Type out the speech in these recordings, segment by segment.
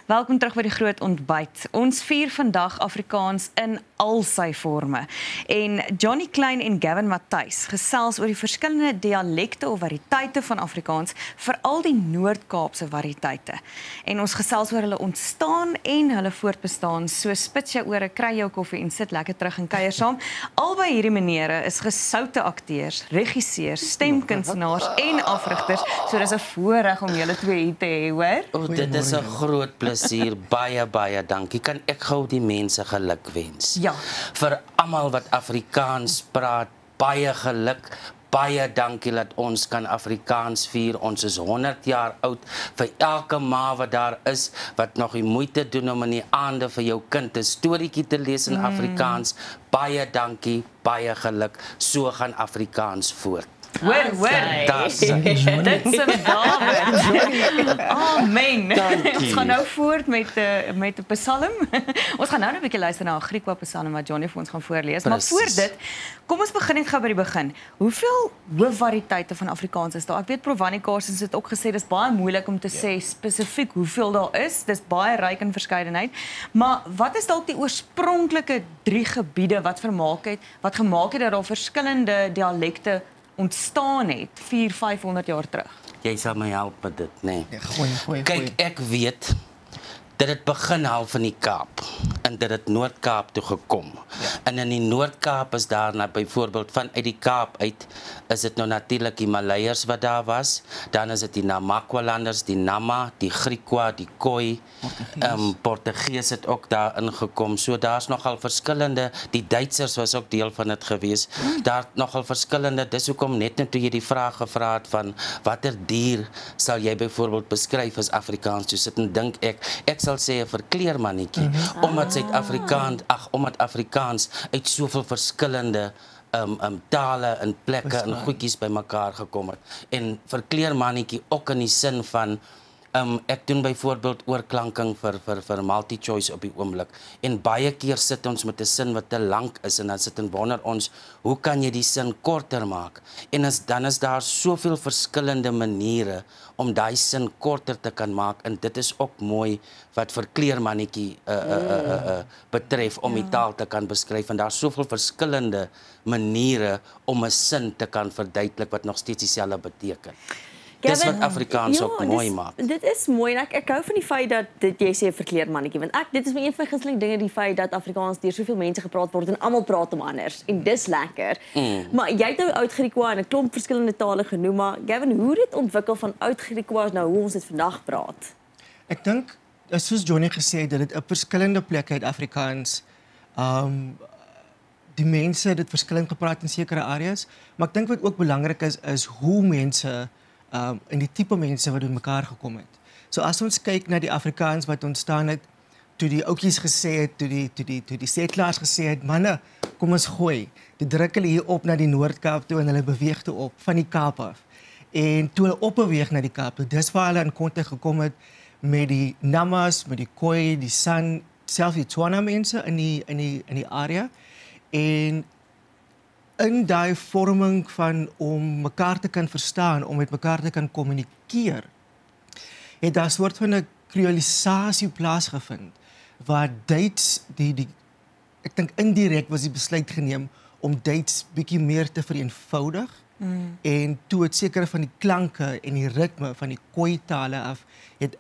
Welkom terug by die Groot Ontbyt. Ons vier vandag Afrikaans in al sy forme. En Johnny Klein en Gavin Matthys gesels oor die verskillende dialekte of variëteite van Afrikaans, veral die Noord-Kaapse variëteite. En ons gesels oor hulle ontstaan en hulle voortbestaan. So spits jou ore, kry jou koffie en sit lekker terug en kuier saam. Albei hierdie menere is gesoute akteurs, regisseurs, stemkunstenaars en afrigters. So dis 'n voorreg om julle twee hier te hê, hoor? Oh, dit is 'n groot plesier. Baie dankie. Kan ek gou die mense geluk wens? Ja. Vir almal wat Afrikaans praat, baie geluk. Baie dankie dat ons kan Afrikaans vier. Ons is 100 jaar oud. Vir elke ma wat daar is, wat nog die moeite doen om in die aande vir jou kind 'n storieetjie te lees in Afrikaans. Baie dankie, baie geluk. So gaan Afrikaans voort. Hoor. Das. Dit is David. Amen. Dankie. Ons gaan nou voort met 'n psalm. Ons gaan nou 'n bietjie luister na 'n Griekse psalm wat Johnny vir ons gaan voorlees. Maar voor dit, kom ons begin net gou by die begin. Hoeveel hoofvariëteite van Afrikaans is daar? Ek weet Prof Wannie Karsens het ook gesê dis baie moeilik om te sê spesifiek hoeveel daar is. Dis baie ryk in verskeidenheid. Maar wat is dalk die oorspronklike 3 gebiede wat gemaak het dat daar verskillende dialekte ontstaan het 400-500 jaar terug? Jy sal my help met dit, nee. Goeie. Kyk, ek weet dat dit begin half in die Kaap en dit het Noord-Kaap toe gekom. Ja. En in die Noord-Kaap is daarna byvoorbeeld vanuit die Kaap uit is dit nou natuurlik die Maleiers wat daar was. Dan is dit die Namakwalanders, die Nama, die Griekwa, die Khoi, Portugees het ook daar ingekom. So daar's nogal verskillende, die Duitsers was ook deel van dit gewees. Daar nogal verskillende, dis hoekom net toe jy die vraag gevra het van watter dier sal jy byvoorbeeld beskryf as Afrikaans, toe sit en dink ek sal sê 'n verkleermannetjie, omdat Afrikaans uit soveel verskillende tale en plekke en goedjies bymekaar gekom het. En verkleermannetjie ook in die sin van ek doen byvoorbeeld oorklanking vir multi-choice op die oomblik. En baie keer sit ons met 'n sin wat te lank is en dan sit en wonder ons, hoe kan jy die sin korter maak? En dan is daar soveel verskillende maniere om daai sin korter te kan maak en dit is ook mooi wat verkleermannetjie betref om die taal te kan beskryf. En daar's soveel verskillende maniere om 'n sin te kan verduidelik wat nog steeds dieselfde beteken. Dis wat Afrikaans ook mooi maak. Dit is mooi en ek hou van die feit dat jy sê 'n verkleermannetjie, want dit is my een van my gunsteling dinge, die feit dat Afrikaans deur soveel mense gepraat word en almal praat om anders en dis lekker. Maar jy het nou Oud-Griekwa en 'n klomp verskillende tale genoem, maar Gavin, hoe het dit ontwikkel van Oud-Griekwa nou hoe ons dit vandag praat? Ek dink soos Johnny gesê het, dat dit op verskillende plekke uit Afrikaans die mense dit verskillend gepraat in sekere areas, maar ek dink wat ook belangrik is hoe mense en die tipe mense wat mekaar gekom het. So as ons kyk na die Afrikaans wat ontstaan het, toe die ouetjies gesê het, toe die settlers gesê het, manne, kom ons gooi. Toe druk hulle hier op na die Noord-Kaap toe en hulle beweeg toe op van die Kaap af. En toe hulle opbeweeg na die Kaap toe, dis waar hulle in kontak gekom het met die Namas, met die Khoi, die San, selfs die Tswana mense in die area. En in daai vorming van om mekaar te kan verstaan, om met mekaar te kan kommunikeer, het daar 'n soort van 'n kreolisasie plaasgevind, waar Duits, ek dink indirek was die besluit geneem om Duits bietjie meer te vereenvoudig, en toe het sekere van die klanke en die ritme van die Khoi-tale af, het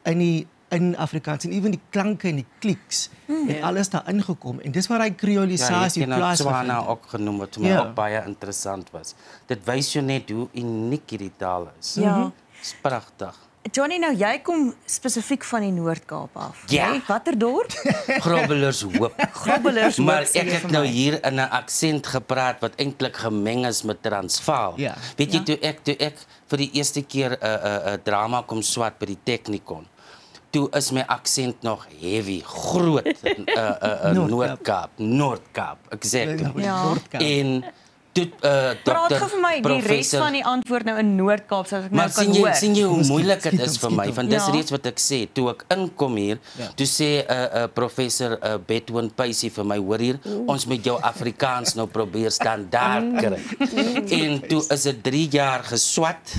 in Afrikaans en ewen die klanke en die kliks het alles daar ingekom en dis waar hy kreolisasie plaasvind. Ja, Tswana ook genoem wat vir my ook baie interessant was. Dit wys jou net hoe uniek hierdie taal is. Ja. Dis pragtig. Johnny, nou jy kom spesifiek van die Noord-Kaap af. Ja. Watter dorp? Grobelershoop. Grobelershoop. Maar ek het nou hier in 'n aksent gepraat wat eintlik gemeng is met Transvaal. Ja. Weet jy, toe ek vir die eerste keer 'n drama kom swat by die Technikon, toe is my aksent nog heavy, groot, Noord-Kaap, exactly. Ja. En toe, Praat gou vir my die res van die antwoord nou in Noord-Kaap, sodat ek nou kan hoor. Maar sien jy hoe moeilik dit is vir my, want dis Ja. reeds wat ek sê, toe ek inkom hier, toe sê professor Betwin Pacey vir my, hoor hier, ons moet jou Afrikaans nou probeer standaard kry. En toe is dit 3 jaar geswat,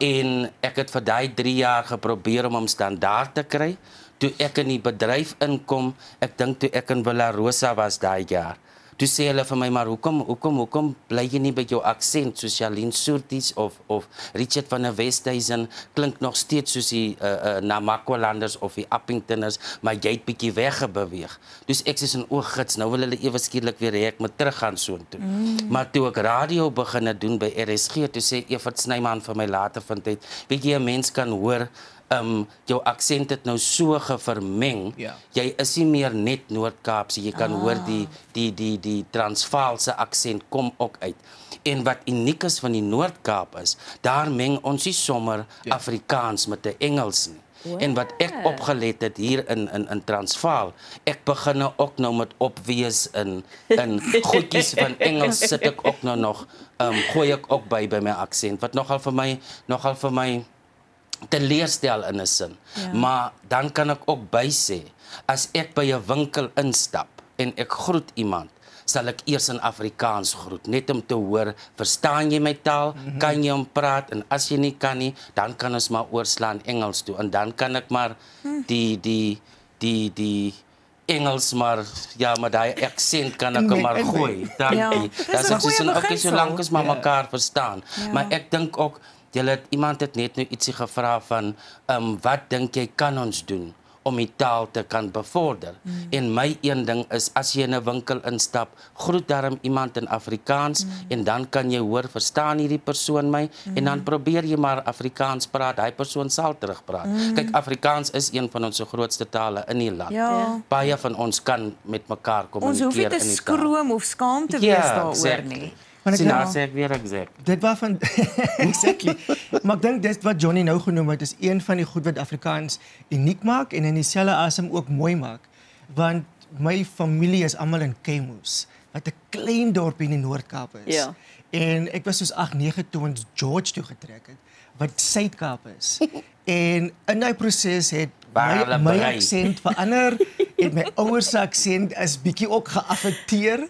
en ek het vir daai 3 jaar geprobeer om hom standaard te kry. toe ek in die bedryf inkom, ek dink toe ek in Villa Rosa was daai jaar. Toe sê hulle vir my, maar hoekom bly jy nie by jou aksent soos Jalien Soorties of Richard van der Westhuizen klink nog steeds soos die Namakwalanders of die Appingtoners, maar jy het bietjie weggebeweeg. Dus ek sê in gits, nou wil hulle ewe skielik weer hê ek moet teruggaan soontoe. Maar toe ek radio begin doen by RSG, toe sê Evert Snyman vir my later van tyd, weet jy, 'n mens kan hoor jou aksent het nou so gevermeng. Ja. Jy is nie meer net Noord-Kaapse, jy kan hoor die Transvaalse aksent kom ook uit. En wat uniek is van die Noord-Kaap is, daar meng ons nie sommer Afrikaans met 'n Engels nie. En wat ek opgelet het hier in Transvaal, ek begin ook nou met opwees in goedjies van Engels sit ek ook nou nog, gooi ek ook by my aksent, wat nogal vir my teleurstel in 'n sin. Ja. Maar dan kan ek ook bysê, as ek by 'n winkel instap en ek groet iemand, sal ek eers in Afrikaans groet, net om te hoor, verstaan jy my taal, kan jy hom praat, en as jy nie kan nie, dan kan ons maar oorslaan Engels toe, en dan kan ek maar die Engels maar, ja, maar die aksent kan ek hom maar gooi. Dan solank as maar mekaar verstaan. Ja. Maar ek dink ook, iemand het net nou ietsie gevra van, wat dink jy kan ons doen om die taal te kan bevorder? En my een ding is, as jy in 'n winkel instap, groet daarom iemand in Afrikaans, en dan kan jy hoor, verstaan hierdie persoon my, en dan probeer jy maar Afrikaans praat, die persoon sal terugpraat. Kyk, Afrikaans is een van ons grootste tale in die land. Ja. Baie van ons kan met mekaar kommunikeer in die taal. Ons hoef nie te skroom of skaam te wees daaroor nie. Dit waarvan exactly. Maar ek dink dit wat Johnny nou genoem het is een van die goed wat Afrikaans uniek maak en in dieselfde asem ook mooi maak. Want my familie is almal in Kemoes, wat 'n klein dorp in die Noord-Kaap is. Ja. En ek was soos 8-9 toe ons George toe getrek het, wat Suid-Kaap is. En in daai proses het my aksent verander, en my ouers se aksent is bietjie ook geaffekteer.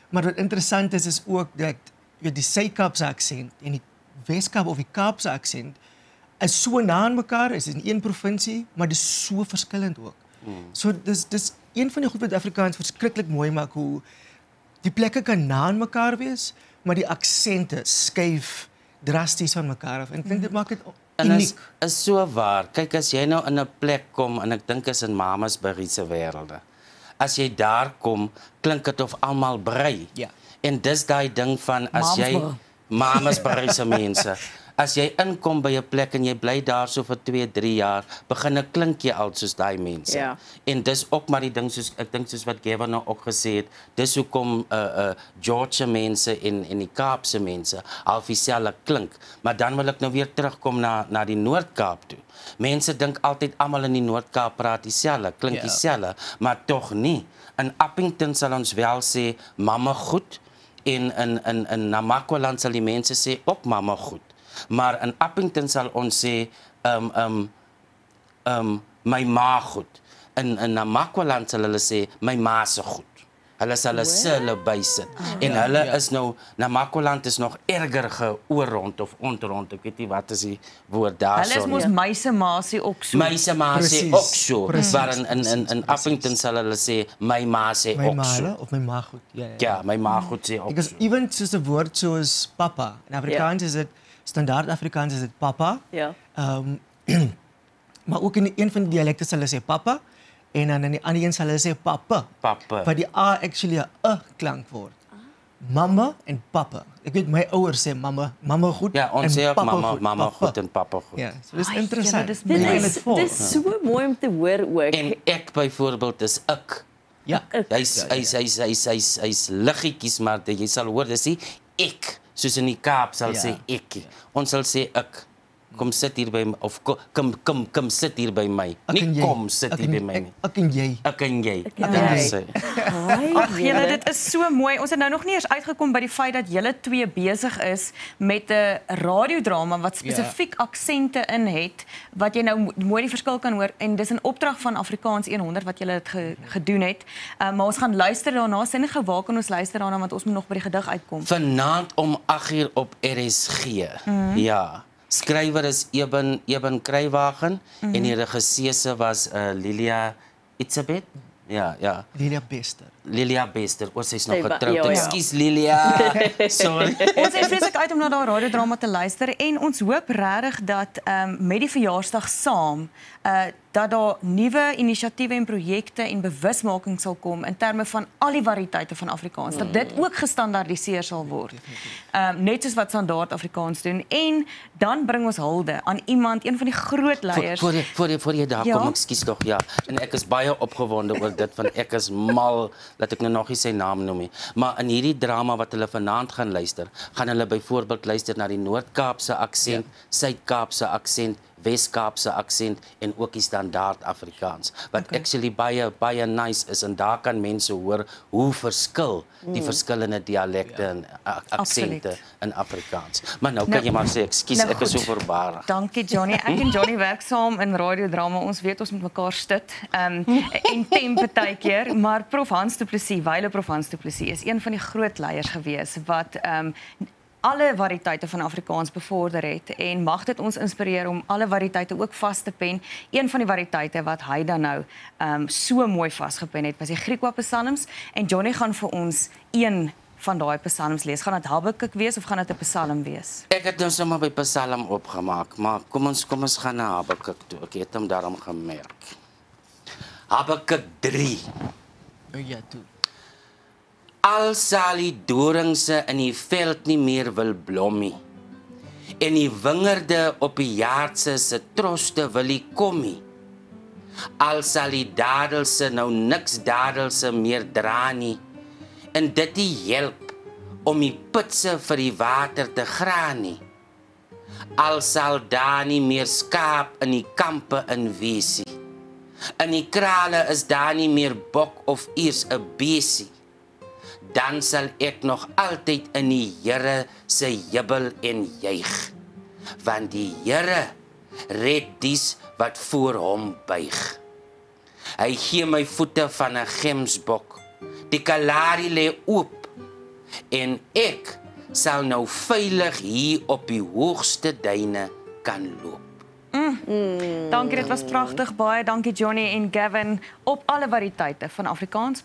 Maar wat interessant is ook dat die Suid-Kaapse aksent en die Wes-Kaap of die Kaapse aksent is so na aan mekaar, is in een provinsie, maar dis so verskillend ook. So dis een van die goed wat Afrikaans verskriklik mooi maak, hoe die plekke kan na aan mekaar wees, maar die aksente skuif drasties van mekaar af. En ek dink dit maak dit uniek. En is so waar. Kyk, as jy nou in 'n plek kom, en ek dink is in Mamasbury se wêrelde, as jy daar kom, klink dit of almal brei. Ja. En dis daai ding van, as jy Mamasbury se mense, as jy inkom by 'n plek en jy bly daar so vir 2-3 jaar, begin ek klink jy al soos daai mense. Ja. En dis ook maar die ding, soos ek dink soos wat Gavin nou ook gesê het, dis hoekom George mense en die Kaapse mense half dieselfde klink. Maar dan wil ek nou weer terugkom na die Noord-Kaap toe. Mense dink altyd almal in die Noord-Kaap praat dieselfde, klink dieselfde, maar tog nie. In Appington sal ons wel sê mamma goed, en in Namakwaland sal die mense sê ook mamma goed. Maar in Appington sal ons sê my ma goed. In Namakwaland sal hulle sê my ma se goed. Hulle sal hulle bysit. En hulle is nou, Namakwaland is nog erger geoorrond of ontrond. Ek weet nie wat is die woord daar so. Hulle is mos meise maasie ook so. Meise ma sê ook so. Maar in Appington sal hulle sê my ma sê ook so. My ma of my ma goed. Ja, my ma goed sê ook Because so. even soos 'n woord soos papa, in Afrikaans is dit standaard Afrikaans is dit papa. Ja. Maar ook in een van die dialekte sal hulle sê papa, en dan in die ander een sal hulle sê papa. Papa. Wat die A actually 'n klank word. Mamma en papa. Ek weet my ouers sê mamma goed. Ja, ons sê ook papa mamma goed en papa goed. Ja, so dis interessant. Dit Dis so mooi om te hoor ook. En ek byvoorbeeld is ek. Ja. Hy's liggetjies, maar jy sal hoor, dis nie ek, soos in die Kaap sal sê ek. Ons sal sê ek. Kom sit hier by my, of kom sit hier by my. Nie kom sit hier by my nie. Ek en jy. Ek en jy. Ag julle, dit is so mooi. Ons het nou nog nie eers uitgekom by die feit dat julle twee besig is met 'n radiodrama wat spesifiek aksente in het, wat jy nou mooi die verskil kan hoor, en dis 'n opdrag van Afrikaans 100 wat julle dit gedoen het. Maar ons gaan luister daarna. Sien nie waar kan ons luister daarna, want ons moet nog by die gedig uitkom. Vanaand om 8:00 op RSG. Ja. skrywer is Eben Kruiwagen en die regisseur was Lilia Itzebeth. Ja. Lilia Bester, oor sy's nog getroud. Ja. Ekskuus Lilia. Sorry. Ons is vreeslik uit om na daai radiodrama te luister en ons hoop regtig dat met die verjaarsdag saam dat daar nuwe inisiatiewe en projekte en bewusmaking sal kom in terme van al die variëteite van Afrikaans, dat dit ook gestandaardiseer sal word. Net soos wat Standaard Afrikaans doen en dan bring ons hulde aan iemand, een van die groot leiers. Voor jy daar kom, ekskuus tog, ja. En ek is baie opgewonde oor dit, want ek is mal, dat ek nou nog nie sy naam noem nie. Maar in hierdie drama wat hulle vanaand gaan luister, gaan hulle byvoorbeeld luister na die Noord-Kaapse aksent, Suid-Kaapse aksent, Wes-Kaapse aksent en ook die Standaard Afrikaans. Wat actually baie nice is en daar kan mense hoor hoe verskil die verskillende dialekte en aksente in Afrikaans. Maar nou kan jy maar sê, ekskuus, ek is so verbaasd. Dankie Johnny. Ek en Johnny werk saam in radiodrama. Ons weet ons moet mekaar stit. En temp partykeer, maar Prof Hans Du Plessis, Wyle Prof Hans Du Plessis is een van die groot leiers gewees wat alle variëteite van Afrikaans bevorder het en mag dit ons inspireer om alle variëteite ook vas te pen. Een van die variëteite wat hy dan nou so mooi vasgepen het, was die Griekwa Psalms en Johnny gaan vir ons een van daai psalms lees. Gaan dit Habakuk wees of gaan dit 'n psalm wees? Ek het nou sommer by Psalm opgemaak, maar kom ons gaan na Habakuk toe. Ek het hom daarom gemerk. Habakuk 3. Ja, toe. Al sal die doringse in die veld nie meer wil blom nie, en die wingerde op die jaardse se troste wil nie kom nie. Al sal die dadelse nou niks dadelse meer dra nie, en dit nie help om die putse vir die water te graan nie. Al sal daar nie meer skaap in die kampe in wees nie. In die krale is daar nie meer bok of eers 'n beesie. Dan sal ek nog altyd in die Here se jubel en juig, want die Here red dies wat voor hom buig. Hy gee my voete van 'n gemsbok, die Kalahari lê oop, en ek sal nou veilig hier op die hoogste duine kan loop. Dankie, dit was pragtig. Baie dankie Johnny en Gavin op alle variëteite van Afrikaans.